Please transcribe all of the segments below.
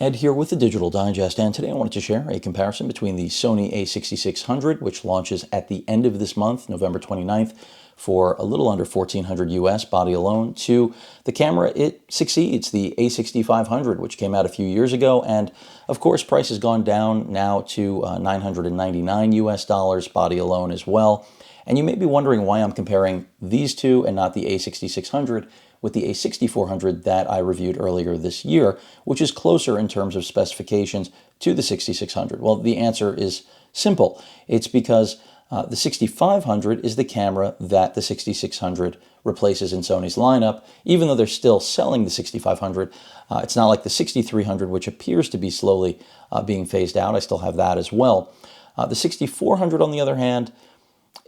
Ed here with the Digital Digest, and today I wanted to share a comparison between the Sony A6600, which launches at the end of this month, November 29th, for a little under $1,400 US body alone, to the camera it succeeds, the A6500, which came out a few years ago, and of course price has gone down now to $999 US body alone as well. And you may be wondering why I'm comparing these two and not the A6600 with the A6400 that I reviewed earlier this year, which is closer in terms of specifications to the 6600. Well, the answer is simple. It's because the 6500 is the camera that the 6600 replaces in Sony's lineup. Even though they're still selling the 6500, it's not like the 6300, which appears to be slowly being phased out. I still have that as well. The 6400, on the other hand,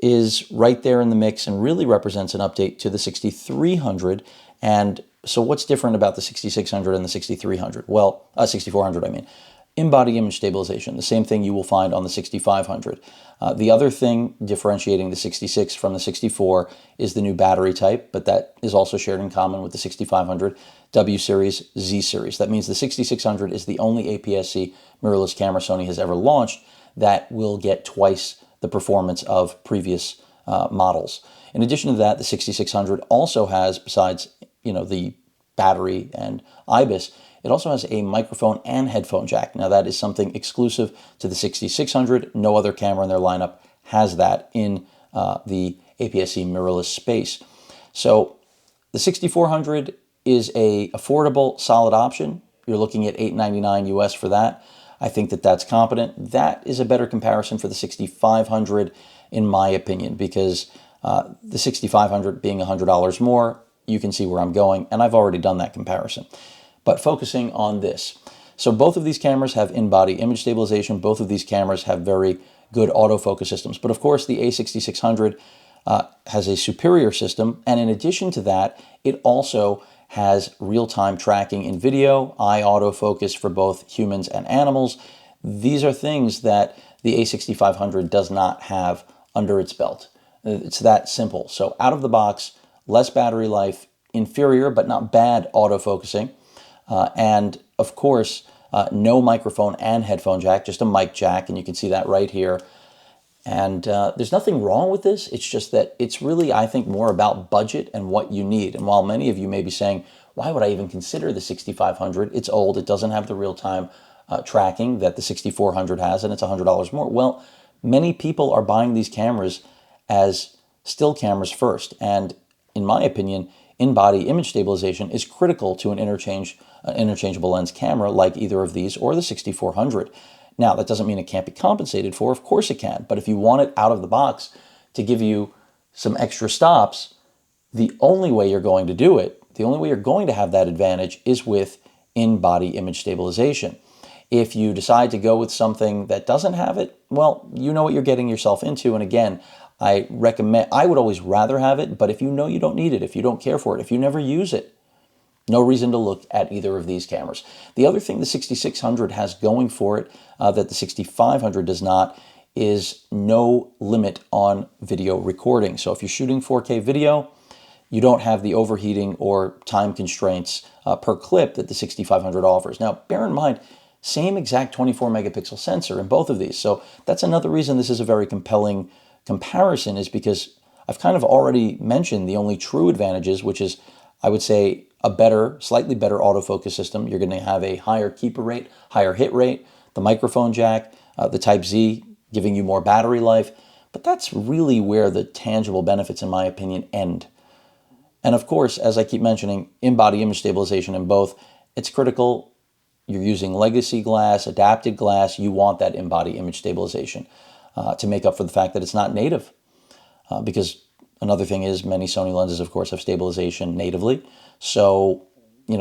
is right there in the mix and really represents an update to the 6300. And so what's different about the 6600 and the 6300? Well, 6400, I mean. In-body image stabilization, the same thing you will find on the 6500. The other thing differentiating the 66 from the 64 is the new battery type, but that is also shared in common with the 6500, W series, Z series. That means the 6600 is the only APS-C mirrorless camera Sony has ever launched that will get twice the performance of previous models. In addition to that, the 6600 also has, besides the battery and IBIS, it also has a microphone and headphone jack. Now that is something exclusive to the 6600. No other camera in their lineup has that in the APS-C mirrorless space. So the 6400 is a affordable, solid option. You're looking at $899 US for that. I think that that's competent. That is a better comparison for the 6500 in my opinion, because the 6500 being $100 more, you can see where I'm going, and I've already done that comparison. But focusing on this. So both of these cameras have in-body image stabilization. Both of these cameras have very good autofocus systems. But of course, the A6600 has a superior system. And in addition to that, it also has real-time tracking in video, eye autofocus for both humans and animals. These are things that the A6500 does not have under its belt. It's that simple. So out of the box, less battery life, inferior but not bad autofocusing, and of course, no microphone and headphone jack, just a mic jack, and you can see that right here. And there's nothing wrong with this. It's just that it's really, I think, more about budget and what you need. And while many of you may be saying, why would I even consider the 6500? It's old. It doesn't have the real-time tracking that the 6400 has, and it's $100 more. Well, many people are buying these cameras as still cameras first. And in my opinion, in-body image stabilization is critical to an interchangeable lens camera like either of these or the 6400. Now, that doesn't mean it can't be compensated for. Of course it can. But if you want it out of the box to give you some extra stops, the only way you're going to do it, the only way you're going to have that advantage is with in-body image stabilization. If you decide to go with something that doesn't have it, well, you know what you're getting yourself into. And again, I would always rather have it, but if you know you don't need it, if you don't care for it, if you never use it, no reason to look at either of these cameras. The other thing the 6600 has going for it that the 6500 does not is no limit on video recording. So if you're shooting 4K video, you don't have the overheating or time constraints per clip that the 6500 offers. Now, bear in mind, same exact 24 megapixel sensor in both of these. So that's another reason this is a very compelling comparison, is because I've kind of already mentioned the only true advantages, which is, I would say, a better, slightly better autofocus system. You're going to have a higher keeper rate, higher hit rate, the microphone jack, the Type-Z giving you more battery life. But that's really where the tangible benefits, in my opinion, end. And of course, as I keep mentioning, in-body image stabilization in both, it's critical. You're using legacy glass, adapted glass. You want that in-body image stabilization to make up for the fact that it's not native. Because another thing is many Sony lenses, of course, have stabilization natively. So,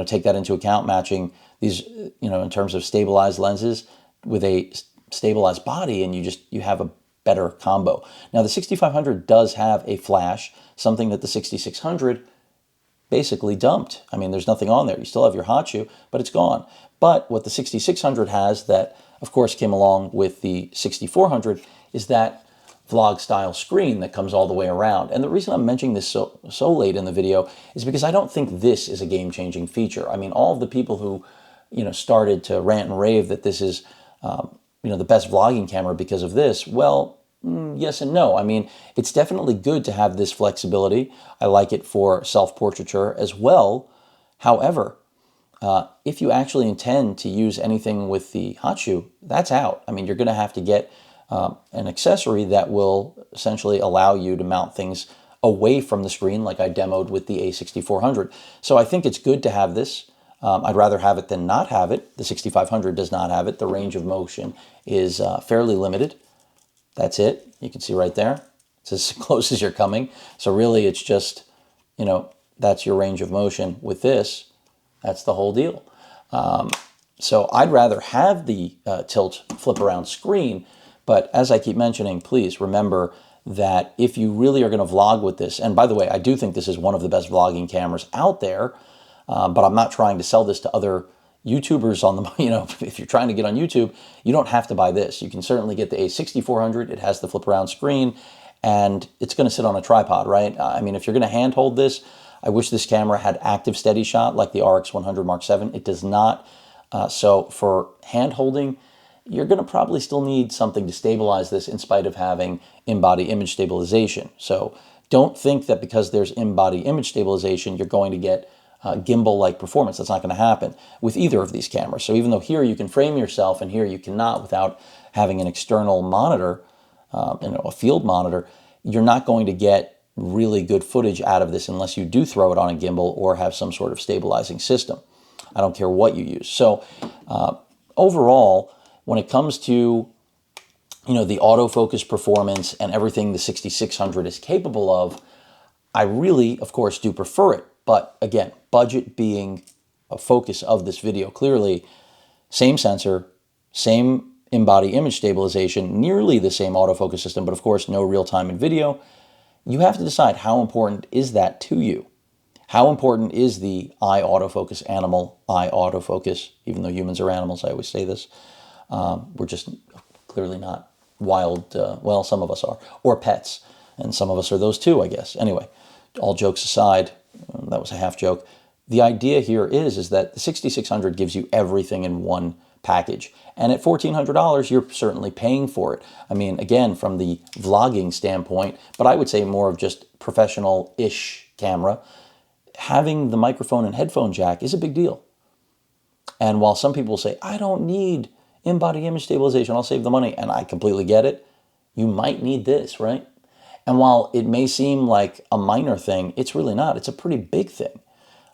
take that into account, matching these, in terms of stabilized lenses with a stabilized body, and you have a better combo. Now, the 6500 does have a flash, something that the 6600 basically dumped. I mean, there's nothing on there. You still have your hot shoe, but it's gone. But what the 6600 has that, of course, came along with the 6400 is that vlog style screen that comes all the way around. And the reason I'm mentioning this so late in the video is because I don't think this is a game-changing feature. I mean, all of the people who started to rant and rave that this is, the best vlogging camera because of this. Well, yes and no. I mean, it's definitely good to have this flexibility. I like it for self-portraiture as well. However, if you actually intend to use anything with the hot shoe, that's out. I mean, you're going to have to get an accessory that will essentially allow you to mount things away from the screen, like I demoed with the A6400. So I think it's good to have this. I'd rather have it than not have it. The 6500 does not have it. The range of motion is fairly limited. That's it. You can see right there. It's as close as you're coming. So really, it's just, that's your range of motion. With this, that's the whole deal. So I'd rather have the tilt flip around screen, but as I keep mentioning, please remember that if you really are going to vlog with this, and by the way, I do think this is one of the best vlogging cameras out there, but I'm not trying to sell this to other YouTubers on the, if you're trying to get on YouTube, you don't have to buy this. You can certainly get the A6400. It has the flip around screen and it's going to sit on a tripod, right? I mean, if you're going to hand hold this, I wish this camera had active steady shot like the RX100 Mark VII. It does not. So for hand holding, you're going to probably still need something to stabilize this in spite of having in-body image stabilization. So don't think that because there's in-body image stabilization, you're going to get gimbal-like performance. That's not going to happen with either of these cameras. So even though here you can frame yourself and here you cannot without having an external monitor, a field monitor, you're not going to get really good footage out of this unless you do throw it on a gimbal or have some sort of stabilizing system. I don't care what you use. So overall, when it comes to the autofocus performance and everything the 6600 is capable of, I really, of course, do prefer it. But again, budget being a focus of this video, clearly, same sensor, same in-body image stabilization, nearly the same autofocus system, but of course, no real-time in video. You have to decide how important is that to you. How important is the eye autofocus, animal eye autofocus, even though humans are animals, I always say this. We're just clearly not wild, well, some of us are, or pets, and some of us are those too, I guess. Anyway, all jokes aside, that was a half joke. The idea here is that the 6600 gives you everything in one package. And at $1,400, you're certainly paying for it. I mean, again, from the vlogging standpoint, but I would say more of just professional-ish camera, having the microphone and headphone jack is a big deal. And while some people say, I don't need in-body image stabilization, I'll save the money, and I completely get it, you might need this, right? And while it may seem like a minor thing, it's really not. It's a pretty big thing.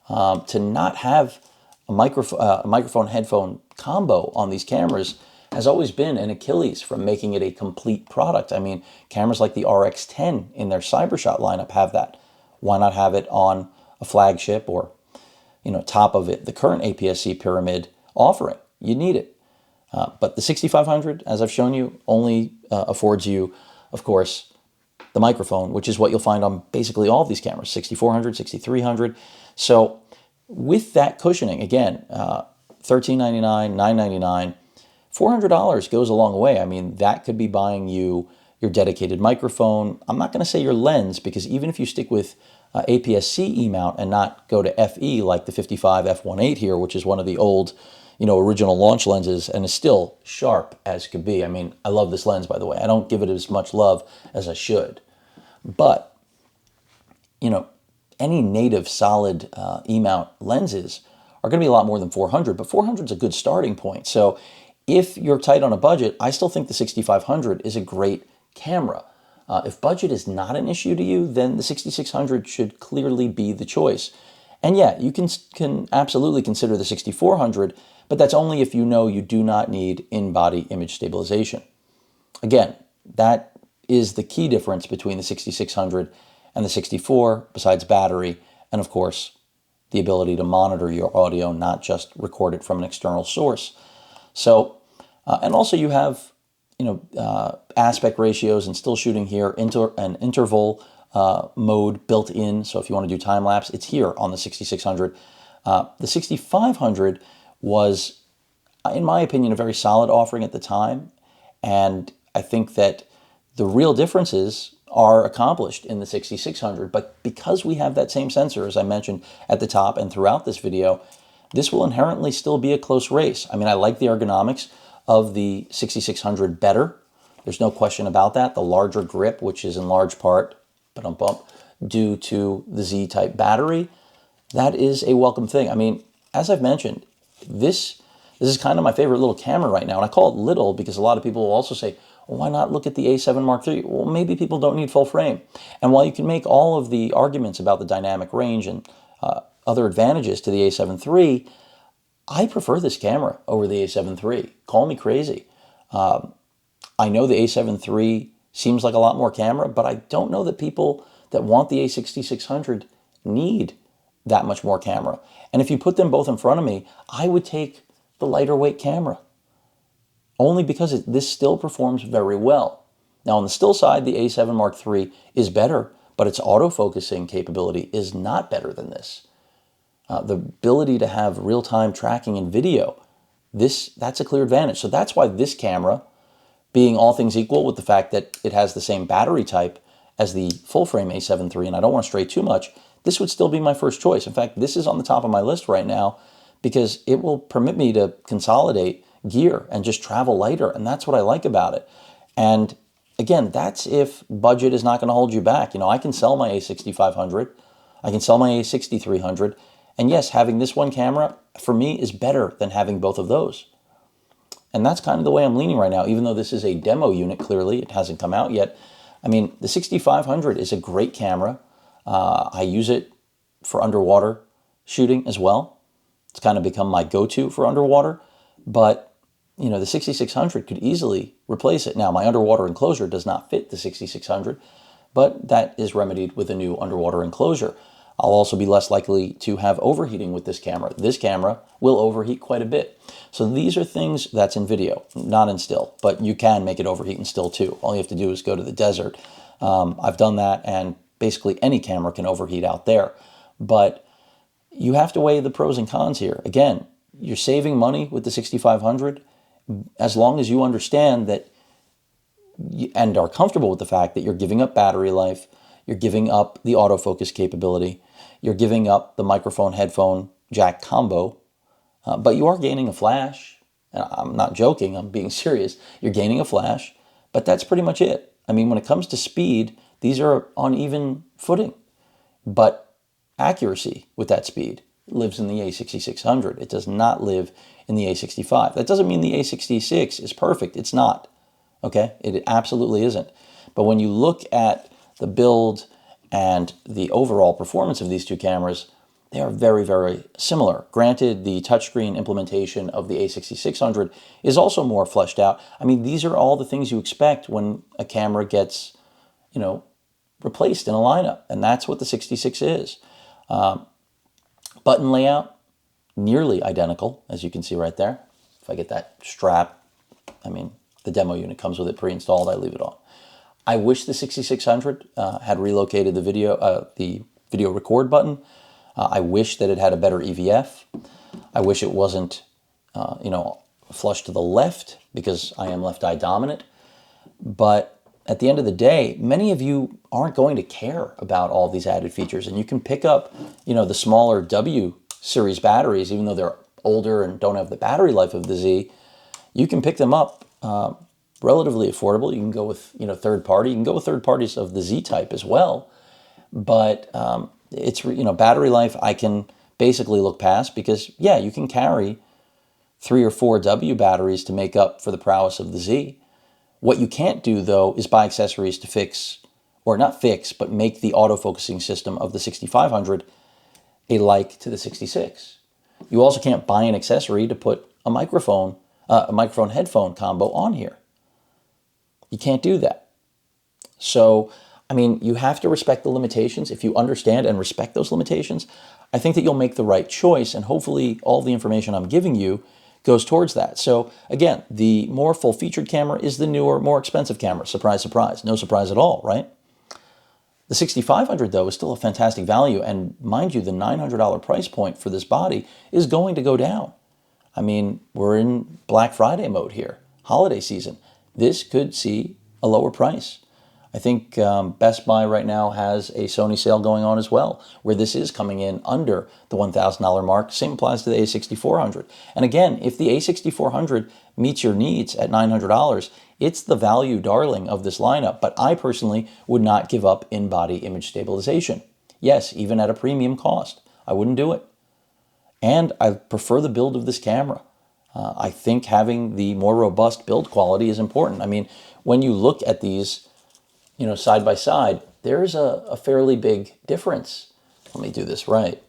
To not have a microphone headphone combo on these cameras has always been an Achilles from making it a complete product. I mean, cameras like the RX10 in their CyberShot lineup have that. Why not have it on a flagship or, top of it, the current APS-C pyramid offering? You need it. But the 6500, as I've shown you, only affords you, of course, the microphone, which is what you'll find on basically all of these cameras, 6400, 6300. So with that cushioning, again, $1399, $999, $400 goes a long way. I mean, that could be buying you your dedicated microphone. I'm not going to say your lens, because even if you stick with APS-C E-mount and not go to FE like the 55 f1.8 here, which is one of the old, original launch lenses and is still sharp as could be. I mean, I love this lens, by the way. I don't give it as much love as I should. But, any native solid E-mount lenses are going to be a lot more than 400, but 400 is a good starting point. So if you're tight on a budget, I still think the 6500 is a great camera. If budget is not an issue to you, then the 6600 should clearly be the choice. And yeah, you can absolutely consider the 6400, but that's only if you know you do not need in-body image stabilization. Again, that is the key difference between the 6600 and the 64, besides battery, and of course, the ability to monitor your audio, not just record it from an external source. So, and also you have, aspect ratios and still shooting here, an interval mode built in. So if you want to do time lapse, it's here on the 6600. The 6500 was, in my opinion, a very solid offering at the time. And I think that the real differences are accomplished in the 6600. But because we have that same sensor, as I mentioned at the top and throughout this video, this will inherently still be a close race. I mean, I like the ergonomics of the 6600 better. There's no question about that. The larger grip, which is in large part due to the Z-type battery, that is a welcome thing. I mean, as I've mentioned, this is kind of my favorite little camera right now. And I call it little because a lot of people will also say, well, why not look at the A7 Mark III? Well, maybe people don't need full frame. And while you can make all of the arguments about the dynamic range and other advantages to the A7 III, I prefer this camera over the A7 III. Call me crazy. I know the A7 III seems like a lot more camera, but I don't know that people that want the A6600 need that much more camera. And if you put them both in front of me, I would take the lighter weight camera, only because this still performs very well. Now on the still side, the A7 Mark III is better, but its autofocusing capability is not better than this. The ability to have real-time tracking and video, that's a clear advantage. So that's why this camera, being all things equal with the fact that it has the same battery type as the full-frame A7 III, and I don't want to stray too much, this would still be my first choice. In fact, this is on the top of my list right now because it will permit me to consolidate gear and just travel lighter, and that's what I like about it. And again, that's if budget is not going to hold you back. You know, I can sell my A6500, I can sell my A6300, and yes, having this one camera for me is better than having both of those. And that's kind of the way I'm leaning right now, even though this is a demo unit, clearly. It hasn't come out yet. I mean, the 6500 is a great camera. I use it for underwater shooting as well. It's kind of become my go-to for underwater. But, you know, the 6600 could easily replace it. Now, my underwater enclosure does not fit the 6600, but that is remedied with a new underwater enclosure. I'll also be less likely to have overheating with this camera. This camera will overheat quite a bit. So these are things that's in video, not in still, but you can make it overheat in still too. All you have to do is go to the desert. I've done that, and basically any camera can overheat out there. But you have to weigh the pros and cons here. Again, you're saving money with the 6500 as long as you understand that and are comfortable with the fact that you're giving up battery life, you're giving up the autofocus capability, you're giving up the microphone headphone jack combo, but you are gaining a flash. And I'm not joking, I'm being serious. You're gaining a flash, but that's pretty much it. I mean, when it comes to speed, these are on even footing, but accuracy with that speed lives in the A6600. It does not live in the A65. That doesn't mean the A66 is perfect. It's not, okay? It absolutely isn't. But when you look at the build and the overall performance of these two cameras, they are very, very similar. Granted, the touchscreen implementation of the A6600 is also more fleshed out. I mean, these are all the things you expect when a camera gets, you know, replaced in a lineup, and that's what the 66 is. Button layout, nearly identical, as you can see right there. If I get that strap, I mean, the demo unit comes with it pre-installed, I leave it on. I wish the 6600 had relocated the video record button. I wish that it had a better EVF. I wish it wasn't, you know, flush to the left because I am left eye dominant. But at the end of the day, many of you aren't going to care about all these added features, and you can pick up, you know, the smaller W series batteries, even though they're older and don't have the battery life of the Z. You can pick them up relatively affordable. You can go with, you know, third party. You can go with third parties of the Z type as well. But it's, you know, battery life I can basically look past because, yeah, you can carry 3 or 4 W batteries to make up for the prowess of the Z. What you can't do, though, is buy accessories to fix, or not fix, but make the autofocusing system of the 6500 a like to the 66. You also can't buy an accessory to put a microphone headphone combo on here. You can't do that. So, I mean, you have to respect the limitations. If you understand and respect those limitations, I think that you'll make the right choice, and hopefully all the information I'm giving you goes towards that. So again, the more full-featured camera is the newer, more expensive camera. Surprise, surprise. No surprise at all, right? The 6500, though, is still a fantastic value, and mind you, the $900 price point for this body is going to go down. I mean, we're in Black Friday mode here, holiday season. This could see a lower price. I think Best Buy right now has a Sony sale going on as well, where this is coming in under the $1,000 mark. Same applies to the A6400. And again, if the A6400 meets your needs at $900, it's the value darling of this lineup. But I personally would not give up in-body image stabilization. Yes, even at a premium cost, I wouldn't do it. And I prefer the build of this camera. I think having the more robust build quality is important. I mean, when you look at these, side by side, there's a fairly big difference. Let me do this right.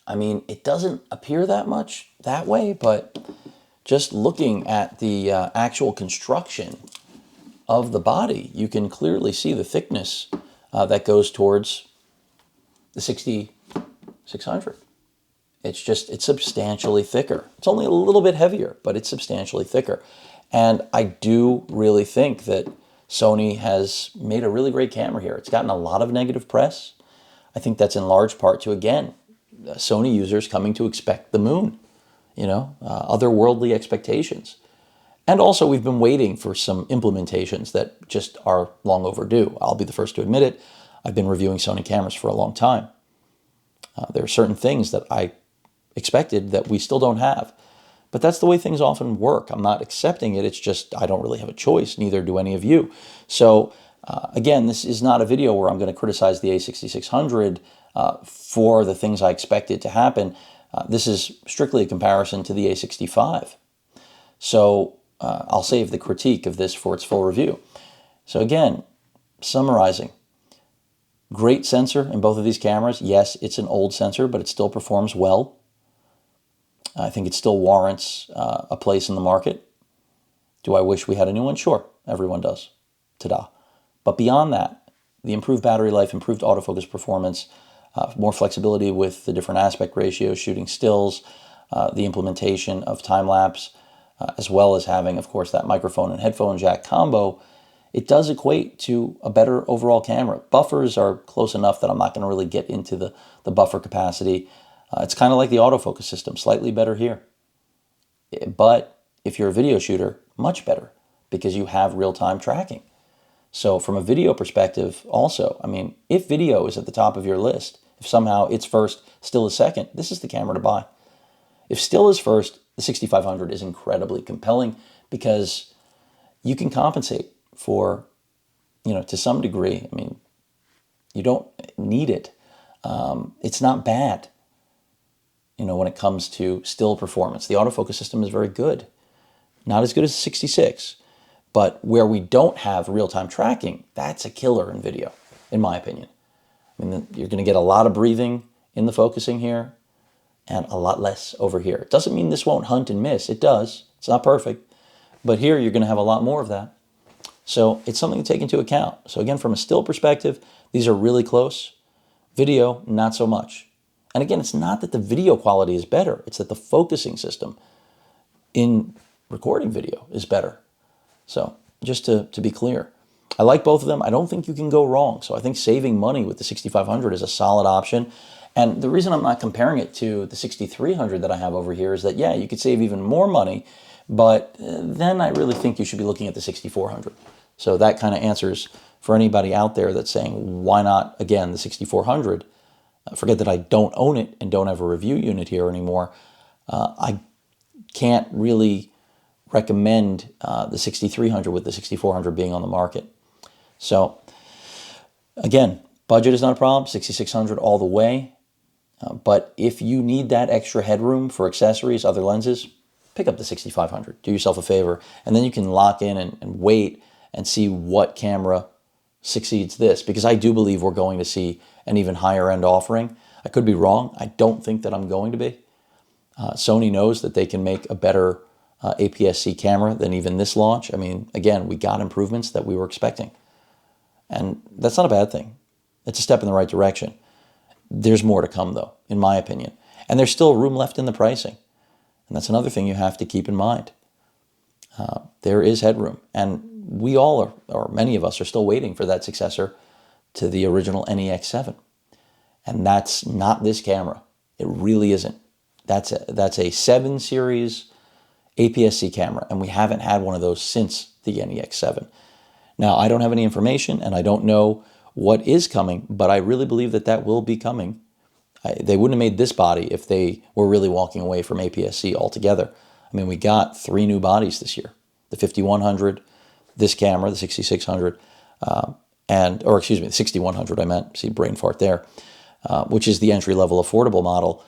I mean, it doesn't appear that much that way, but just looking at the actual construction of the body, you can clearly see the thickness that goes towards the 6600. It's substantially thicker. It's only a little bit heavier, but it's substantially thicker. And I do really think that Sony has made a really great camera here. It's gotten a lot of negative press. I think that's in large part to, again, Sony users coming to expect the moon, otherworldly expectations. And also, we've been waiting for some implementations that just are long overdue. I'll be the first to admit it. I've been reviewing Sony cameras for a long time. There are certain things that I expected that we still don't have. But that's the way things often work. I'm not accepting it. It's just I don't really have a choice. Neither do any of you. So again, this is not a video where I'm going to criticize the A6600 for the things I expected to happen. This is strictly a comparison to the A65. So I'll save the critique of this for its full review. So again, summarizing. Great sensor in both of these cameras. Yes, it's an old sensor, but it still performs well. I think it still warrants a place in the market. Do I wish we had a new one? Sure, everyone does. Ta-da. But beyond that, the improved battery life, improved autofocus performance, more flexibility with the different aspect ratios, shooting stills, the implementation of time-lapse, as well as having, of course, that microphone and headphone jack combo, it does equate to a better overall camera. Buffers are close enough that I'm not going to really get into the buffer capacity. It's kind of like the autofocus system, slightly better here. But if you're a video shooter, much better because you have real-time tracking. So from a video perspective also, I mean, if video is at the top of your list, if somehow it's first, still is second, this is the camera to buy. If still is first, the 6500 is incredibly compelling because you can compensate for, to some degree. I mean, you don't need it. It's not bad. When it comes to still performance. The autofocus system is very good. Not as good as the 66, but where we don't have real-time tracking, that's a killer in video, in my opinion. I mean, you're going to get a lot of breathing in the focusing here and a lot less over here. It doesn't mean this won't hunt and miss. It does. It's not perfect. But here you're going to have a lot more of that. So it's something to take into account. So again, from a still perspective, these are really close. Video, not so much. And again, it's not that the video quality is better. It's that the focusing system in recording video is better. So just to be clear, I like both of them. I don't think you can go wrong. So I think saving money with the 6500 is a solid option. And the reason I'm not comparing it to the 6300 that I have over here is that, yeah, you could save even more money, but then I really think you should be looking at the 6400. So that kind of answers for anybody out there that's saying, why not, again, the 6400? Forget that I don't own it and don't have a review unit here anymore. I can't really recommend the 6300 with the 6400 being on the market. So again, budget is not a problem, 6600 all the way. But if you need that extra headroom for accessories, other lenses, pick up the 6500. Do yourself a favor. And then you can lock in and wait and see what camera succeeds this. Because I do believe we're going to see an even higher end offering. I could be wrong. I don't think that I'm going to be. Sony knows that they can make a better APS-C camera than even this launch. I mean, again, we got improvements that we were expecting. And that's not a bad thing. It's a step in the right direction. There's more to come, though, in my opinion. And there's still room left in the pricing. And that's another thing you have to keep in mind. There is headroom. And we all are, or many of us are still waiting for that successor to the original NEX7. And that's not this camera. It really isn't. That's a 7 series APS-C camera. And we haven't had one of those since the NEX7. Now, I don't have any information and I don't know what is coming, but I really believe that that will be coming. They wouldn't have made this body if they were really walking away from APS-C altogether. I mean, we got 3 new bodies this year. The 5100, this camera, the 6600, the 6100 I meant, see brain fart there, which is the entry-level affordable model,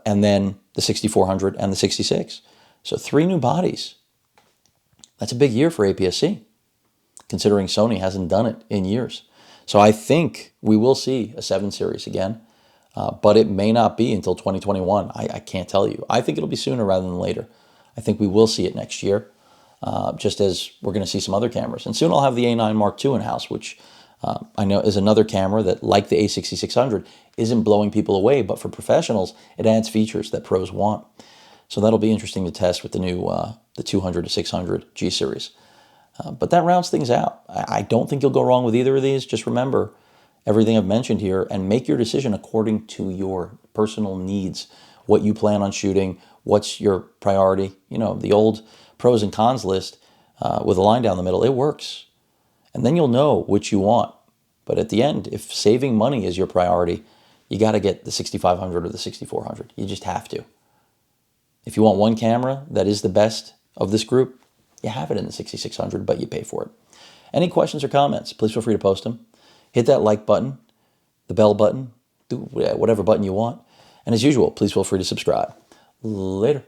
and then the 6400 and the 66. So 3 new bodies. That's a big year for APS-C, considering Sony hasn't done it in years. So I think we will see a 7 series again, but it may not be until 2021. I can't tell you. I think it'll be sooner rather than later. I think we will see it next year, just as we're going to see some other cameras. And soon I'll have the A9 Mark II in-house, which I know is another camera that, like the A6600, isn't blowing people away, but for professionals, it adds features that pros want. So that'll be interesting to test with the new the 200 to 600 G series. But that rounds things out. I don't think you'll go wrong with either of these. Just remember everything I've mentioned here and make your decision according to your personal needs, what you plan on shooting, what's your priority. You know, the old pros and cons list with a line down the middle, it works. And then you'll know which you want. But at the end, if saving money is your priority, you got to get the 6500 or the 6400. You just have to. If you want one camera that is the best of this group, you have it in the 6600, but you pay for it. Any questions or comments, please feel free to post them. Hit that like button, the bell button, do whatever button you want. And as usual, please feel free to subscribe. Later.